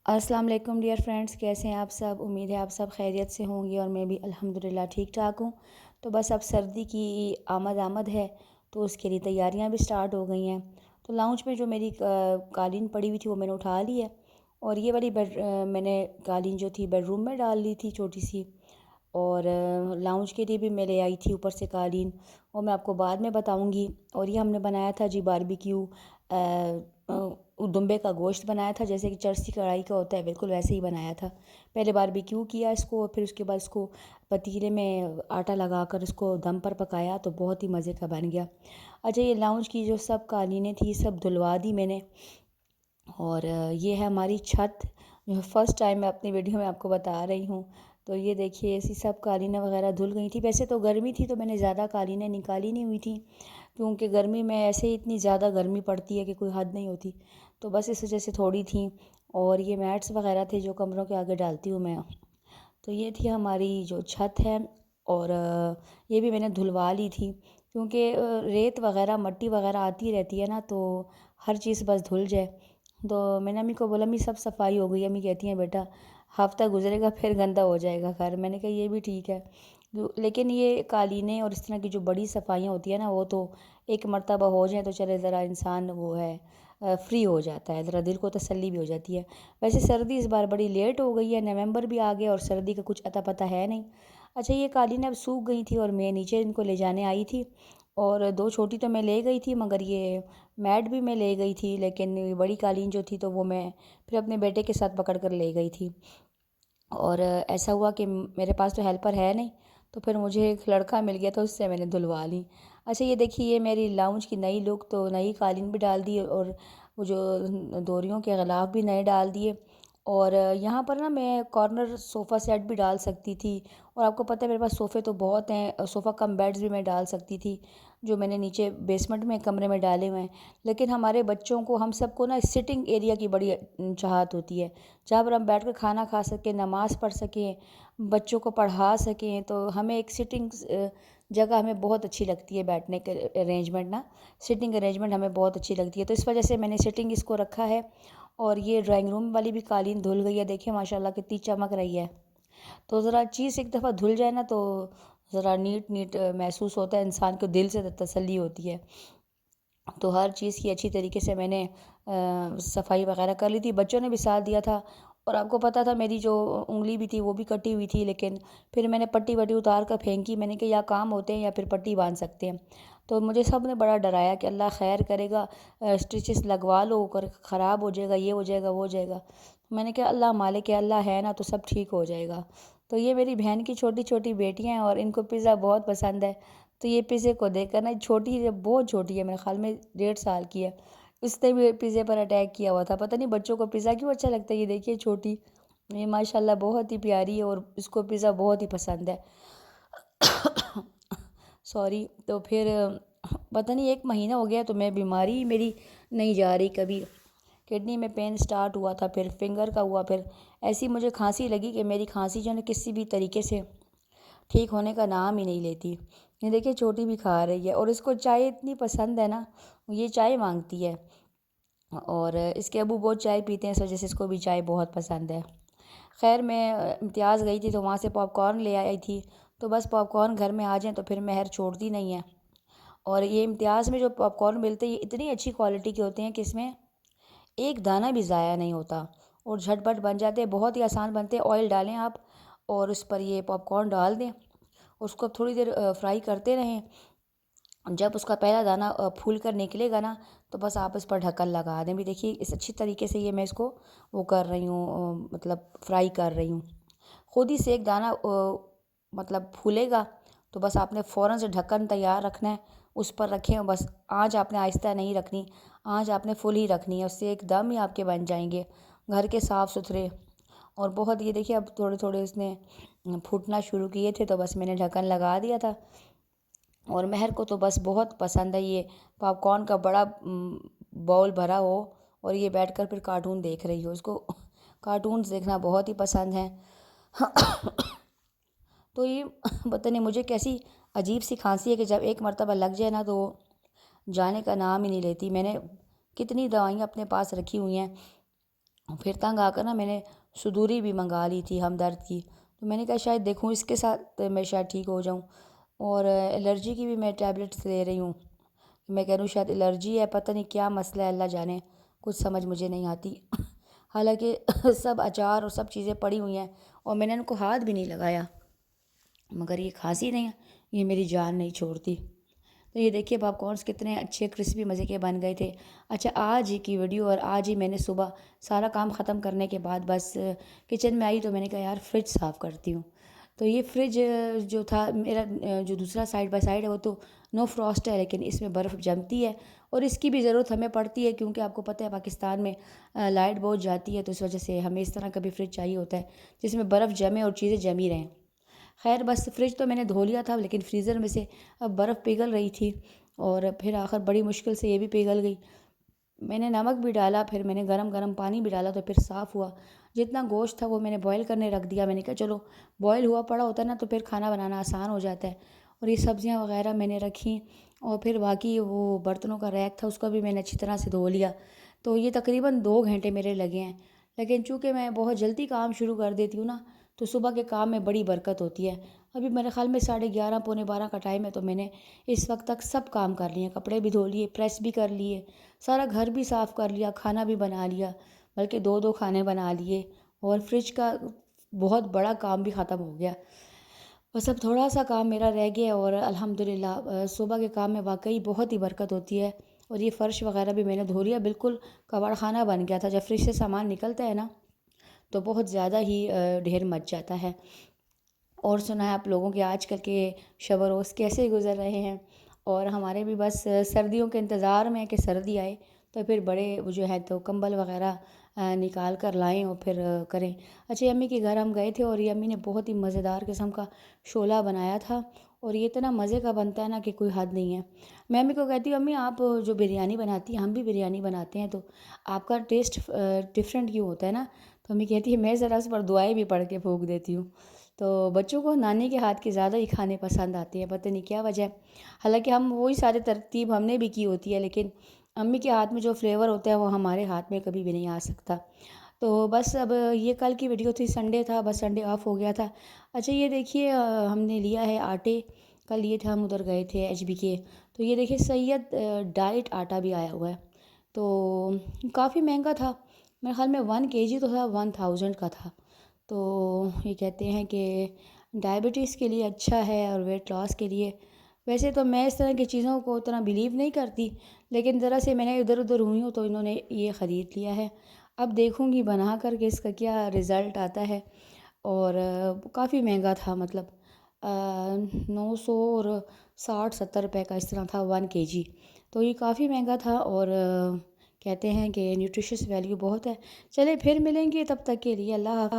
السلام علیکم dear friends, کیسے ہیں آپ سب؟ امید ہے آپ سب خیریت سے ہوں گے اور میں بھی الحمدللہ ٹھیک ٹھاک ہوں۔ تو بس اب سردی کی آمد ہے تو اس کے لیے تیاریاں بھی سٹارٹ ہو گئی ہیں۔ تو لاؤنج میں جو میری قالین پڑی ہوئی تھی وہ میں نے اٹھا لی ہے، اور یہ والی میں نے قالین جو تھی بیڈ روم میں ڈال لی تھی چھوٹی سی، اور لاؤنج کے لیے بھی میں لے آئی تھی اوپر سے قالین، اور میں آپ کو بعد میں بتاؤں گی۔ اور یہ ہم نے بنایا تھا جی باربیکیو، دمبے کا گوشت بنایا تھا، جیسے کہ چرسی کڑھائی کا ہوتا ہے بالکل ویسے ہی بنایا تھا۔ پہلے باربیکیو کیا اس کو، پھر اس کے بعد اس کو پتیلے میں آٹا لگا کر اس کو دم پر پکایا تو بہت ہی مزے کا بن گیا۔ اچھا، یہ لاؤنج کی جو سب قالینیں تھیں سب دھلوا دی میں نے، اور یہ ہے ہماری چھت جو فرسٹ ٹائم میں اپنی ویڈیو میں آپ کو بتا رہی ہوں۔ تو یہ دیکھیے ایسی سب قالینیں وغیرہ دھل گئی تھیں۔ ویسے تو گرمی تھی تو میں نے زیادہ قالینیں نکالی نہیں ہوئی تھیں، کیونکہ گرمی میں ایسے ہی اتنی زیادہ گرمی پڑتی ہے کہ کوئی حد نہیں ہوتی، تو بس اس وجہ سے تھوڑی تھیں۔ اور یہ میٹس وغیرہ تھے جو کمروں کے آگے ڈالتی ہوں میں۔ تو یہ تھی ہماری جو چھت ہے، اور یہ بھی میں نے دھلوا لی تھی، کیونکہ ریت وغیرہ مٹی وغیرہ آتی رہتی ہے نا، تو ہر چیز بس دھل جائے۔ تو میں نے امی کو بولا امی سب صفائی ہو گئی، امی کہتی ہیں بیٹا ہفتہ گزرے گا پھر گندہ ہو جائے گا گھر۔ میں نے کہا یہ بھی ٹھیک ہے، لیکن یہ قالینیں اور اس طرح کی جو بڑی صفائیاں ہوتی ہیں نا، وہ تو ایک مرتبہ ہو جائیں تو چلے ذرا انسان وہ ہے فری ہو جاتا ہے، ذرا دل کو تسلی بھی ہو جاتی ہے۔ ویسے سردی اس بار بڑی لیٹ ہو گئی ہے، نومبر بھی آ گیا اور سردی کا کچھ اتا پتہ ہے نہیں۔ اچھا، یہ قالینیں اب سوکھ گئی تھی اور میں نیچے ان کو لے جانے آئی تھی، اور دو چھوٹی تو میں لے گئی تھی، مگر یہ میٹ بھی میں لے گئی تھی، لیکن بڑی قالین جو تھی تو وہ میں پھر اپنے بیٹے کے ساتھ پکڑ کر لے گئی تھی۔ اور ایسا ہوا کہ میرے پاس تو ہیلپر ہے نہیں، تو پھر مجھے ایک لڑکا مل گیا تو اس سے میں نے دھلوا لی۔ اچھا، یہ دیکھیے یہ میری لاؤنج کی نئی لک، تو نئی قالین بھی ڈال دی اور وہ جو دوریوں کے غلاف بھی نئے ڈال دیے، اور یہاں پر نا میں کارنر صوفہ سیٹ بھی ڈال سکتی تھی، اور آپ کو پتہ ہے میرے پاس صوفے تو بہت ہیں، صوفہ کم بیڈز بھی میں ڈال سکتی تھی جو میں نے نیچے بیسمنٹ میں کمرے میں ڈالے ہوئے ہیں۔ لیکن ہمارے بچوں کو، ہم سب کو نا سٹنگ ایریا کی بڑی چاہت ہوتی ہے، جہاں پر ہم بیٹھ کر کھانا کھا سکیں، نماز پڑھ سکیں، بچوں کو پڑھا سکیں، تو ہمیں ایک سٹنگ جگہ ہمیں بہت اچھی لگتی ہے، بیٹھنے کے ارینجمنٹ نا، سٹنگ ارینجمنٹ ہمیں بہت اچھی لگتی ہے، تو اس وجہ سے میں نے سٹنگ اس کو رکھا ہے۔ اور یہ ڈرائنگ روم والی بھی قالین دھل گئی ہے، دیکھیں ماشاءاللہ کتنی چمک رہی ہے۔ تو ذرا چیز ایک دفعہ دھل جائے نا تو ذرا نیٹ محسوس ہوتا ہے، انسان کو دل سے تسلی ہوتی ہے۔ تو ہر چیز کی اچھی طریقے سے میں نے صفائی وغیرہ کر لی تھی، بچوں نے بھی ساتھ دیا تھا، اور آپ کو پتہ تھا میری جو انگلی بھی تھی وہ بھی کٹی ہوئی تھی، لیکن پھر میں نے پٹی وٹی اتار کر پھینکی، میں نے کہا یا کام ہوتے ہیں یا پھر پٹی باندھ سکتے ہیں۔ تو مجھے سب نے بڑا ڈرایا کہ اللہ خیر کرے گا، اسٹیچز لگوا لو، کر خراب ہو جائے گا، یہ ہو جائے گا وہ ہو جائے گا۔ میں نے کہا اللہ مالک ہے، اللہ ہے نا تو سب ٹھیک ہو جائے گا۔ تو یہ میری بہن کی چھوٹی چھوٹی بیٹیاں ہیں اور ان کو پیزا بہت پسند ہے، تو یہ پیزے کو دیکھ کر نا، چھوٹی ہے بہت چھوٹی ہے، میرے خیال میں 1.5 سال کی ہے، اس نے بھی پیزے پر اٹیک کیا ہوا تھا، پتہ نہیں بچوں کو پیزا کیوں اچھا لگتا ہے۔ یہ دیکھیے چھوٹی، یہ ماشاءاللہ بہت ہی پیاری ہے اور اس کو پیزا بہت ہی پسند ہے۔ سوری۔ تو پھر پتہ نہیں 1 مہینہ ہو گیا تو میں بیماری میری نہیں جا رہی، کبھی کڈنی میں پین سٹارٹ ہوا تھا، پھر فنگر کا ہوا، پھر ایسی مجھے کھانسی لگی کہ میری کھانسی جو ہے کسی بھی طریقے سے ٹھیک ہونے کا نام ہی نہیں لیتی۔ یہ دیکھیں چھوٹی بھی کھا رہی ہے، اور اس کو چائے اتنی پسند ہے نا، یہ چائے مانگتی ہے، اور اس کے ابو بہت چائے پیتے ہیں، اس وجہ سے اس کو بھی چائے بہت پسند ہے۔ خیر میں امتیاز گئی تھی تو وہاں سے پاپ کارن لے آئی تھی، تو بس پاپ کارن گھر میں آ جائیں تو پھر مہر چھوڑتی نہیں ہے۔ اور یہ امتیاز میں جو پاپ کارن ملتے ہیں یہ اتنی اچھی کوالٹی کے ہوتے ہیں کہ اس میں ایک دانہ بھی ضائع نہیں ہوتا، اور جھٹ پٹ بن جاتے ہیں، بہت ہی آسان بنتے ہیں۔ آئل ڈالیں آپ اور اس پر یہ پاپ کارن ڈال دیں، اس کو تھوڑی دیر فرائی کرتے رہیں، جب اس کا پہلا دانہ پھول کر نکلے گا نا تو بس آپ اس پر ڈھکن لگا دیں۔ بھی دیکھیے اس اچھی طریقے سے یہ میں اس کو وہ کر رہی ہوں، مطلب فرائی کر رہی ہوں، خود ہی سے ایک دانہ مطلب پھولے گا تو بس آپ نے فوراً سے ڈھکن تیار رکھنا ہے، اس پر رکھیں، اور بس آنچ آپ نے آہستہ نہیں رکھنی، آنچ آپ نے فل ہی رکھنی ہے، اس سے ایک دم ہی آپ کے بن جائیں گے گھر کے صاف ستھرے اور بہت۔ یہ دیکھیے اب تھوڑے تھوڑے اس نے پھوٹنا شروع کیے تھے تو بس میں نے ڈھکن لگا دیا تھا۔ اور مہر کو تو بس بہت پسند ہے یہ پاپ کارن کا بڑا باؤل بھرا ہو اور یہ بیٹھ کر پھر کارٹون دیکھ رہی ہو، اس کو کارٹونز دیکھنا بہت ہی پسند ہے۔ تو یہ پتہ نہیں مجھے کیسی عجیب سی کھانسی ہے کہ جب ایک مرتبہ لگ جائے نا تو وہ جانے کا نام ہی نہیں لیتی۔ میں نے کتنی دوائیاں اپنے پاس رکھی ہوئی ہیں، پھر تنگ آ کر نا میں نے صدوری بھی منگا لی تھی ہمدرد کی، تو میں نے کہا شاید دیکھوں اس کے ساتھ میں شاید ٹھیک ہو جاؤں۔ اور الرجی کی بھی میں ٹیبلٹس لے رہی ہوں، میں کہہ رہی ہوں شاید الرجی ہے، پتہ نہیں کیا مسئلہ ہے، اللہ جانے، کچھ سمجھ مجھے نہیں آتی۔ حالانکہ سب اچار اور سب چیزیں پڑی ہوئی ہیں اور میں نے ان کو ہاتھ بھی نہیں لگایا، مگر یہ کھانسی نہیں، یہ میری جان نہیں چھوڑتی۔ تو یہ دیکھیے پاپ کارنس کتنے اچھے کرسپی مزے کے بن گئے تھے۔ اچھا آج ہی کی ویڈیو، اور آج ہی میں نے صبح سارا کام ختم کرنے کے بعد بس کچن میں آئی تو میں نے کہا یار فریج صاف کرتی ہوں۔ تو یہ فریج جو تھا میرا، جو دوسرا سائڈ بائی سائڈ ہے وہ تو نو فراسٹ ہے، لیکن اس میں برف جمتی ہے اور اس کی بھی ضرورت ہمیں پڑتی ہے، کیونکہ آپ کو پتہ ہے پاکستان میں لائٹ بہت جاتی ہے، تو اس وجہ سے ہمیں اس طرح کا بھی فریج چاہیے ہوتا ہے جس میں برف جمے اور چیزیں جمی رہیں۔ خیر بس فریج تو میں نے دھو لیا تھا، لیکن فریزر میں سے اب برف پگھل رہی تھی اور پھر آخر بڑی مشکل سے یہ بھی پگھل گئی۔ میں نے نمک بھی ڈالا، پھر میں نے گرم گرم پانی بھی ڈالا تو پھر صاف ہوا۔ جتنا گوشت تھا وہ میں نے بوائل کرنے رکھ دیا، میں نے کہا چلو بوائل ہوا پڑا ہوتا ہے نا تو پھر کھانا بنانا آسان ہو جاتا ہے۔ اور یہ سبزیاں وغیرہ میں نے رکھیں، اور پھر باقی وہ برتنوں کا ریک تھا اس کو بھی میں نے اچھی طرح سے دھو لیا۔ تو یہ تقریباً 2 گھنٹے میرے لگے ہیں، لیکن چونکہ میں بہت جلدی کام شروع کر دیتی ہوں نا، تو صبح کے کام میں بڑی برکت ہوتی ہے۔ ابھی میرے خیال میں 11:30 پونے 12 کا ٹائم ہے، تو میں نے اس وقت تک سب کام کر لیے، کپڑے بھی دھو لیے، پریس بھی کر لیے، سارا گھر بھی صاف کر لیا، کھانا بھی بنا لیا، بلکہ 2 کھانے بنا لیے، اور فریج کا بہت بڑا کام بھی ختم ہو گیا۔ بس اب تھوڑا سا کام میرا رہ گیا، اور الحمدللہ صبح کے کام میں واقعی بہت ہی برکت ہوتی ہے۔ اور یہ فرش وغیرہ بھی میں نے دھو لیا، بالکل کباڑ خانہ بن گیا تھا۔ جب فریج سے سامان نکلتا ہے نا تو بہت زیادہ ہی ڈھیر مچ جاتا ہے۔ اور سنا ہے آپ لوگوں کے آج کل کے شب و روز کیسے گزر رہے ہیں، اور ہمارے بھی بس سردیوں کے انتظار میں کہ سردی آئے تو پھر بڑے وہ جو ہے تو کمبل وغیرہ نکال کر لائیں اور پھر کریں۔ اچھا امی کے گھر ہم گئے تھے اور یہ امی نے بہت ہی مزیدار قسم کا شولا بنایا تھا، اور یہ اتنا مزے کا بنتا ہے نا کہ کوئی حد نہیں ہے۔ میں امی کو کہتی ہوں امی آپ جو بریانی بناتی ہیں ہم بھی بریانی بناتے ہیں، تو آپ کا ٹیسٹ ڈفرینٹ کیوں ہوتا ہے نا؟ تو امی کہتی ہے میں ذرا اس پر دعائیں بھی پڑھ کے پھونک دیتی ہوں۔ تو بچوں کو نانی کے ہاتھ کے زیادہ ہی کھانے پسند آتے ہیں، پتہ نہیں کیا وجہ ہے۔ حالانکہ ہم وہی سارے ترتیب ہم نے بھی کی ہوتی ہے، لیکن امی کے ہاتھ میں جو فلیور ہوتا ہے وہ ہمارے ہاتھ میں کبھی بھی نہیں آ سکتا۔ تو بس اب یہ کل کی ویڈیو تھی، سنڈے تھا، بس سنڈے آف ہو گیا تھا۔ اچھا یہ دیکھیے ہم نے لیا ہے آٹے، کل یہ تھا ہم ادھر گئے تھے ایچ بی کے، تو یہ دیکھیے سید ڈائٹ آٹا بھی آیا ہوا ہے، تو کافی مہنگا تھا، میرے خیال میں 1 kg تو تھا 1000 کا تھا۔ تو یہ کہتے ہیں کہ ڈائبٹیز کے لیے اچھا ہے اور ویٹ لاس کے لیے۔ ویسے تو میں اس طرح کی چیزوں کو اتنا بیلیو نہیں کرتی، لیکن ذرا سے میں نے ادھر ادھر ہوئی ہوں تو انہوں نے یہ خرید لیا ہے۔ اب دیکھوں گی بنا کر کے اس کا کیا رزلٹ آتا ہے۔ اور کافی مہنگا تھا، مطلب 900 اور 60-70 روپے کا اس طرح تھا 1 kg، تو یہ کافی مہنگا تھا، اور کہتے ہیں کہ نیوٹریشس ویلیو بہت ہے۔ چلے پھر ملیں گے، تب تک کے لیے اللہ حافظ۔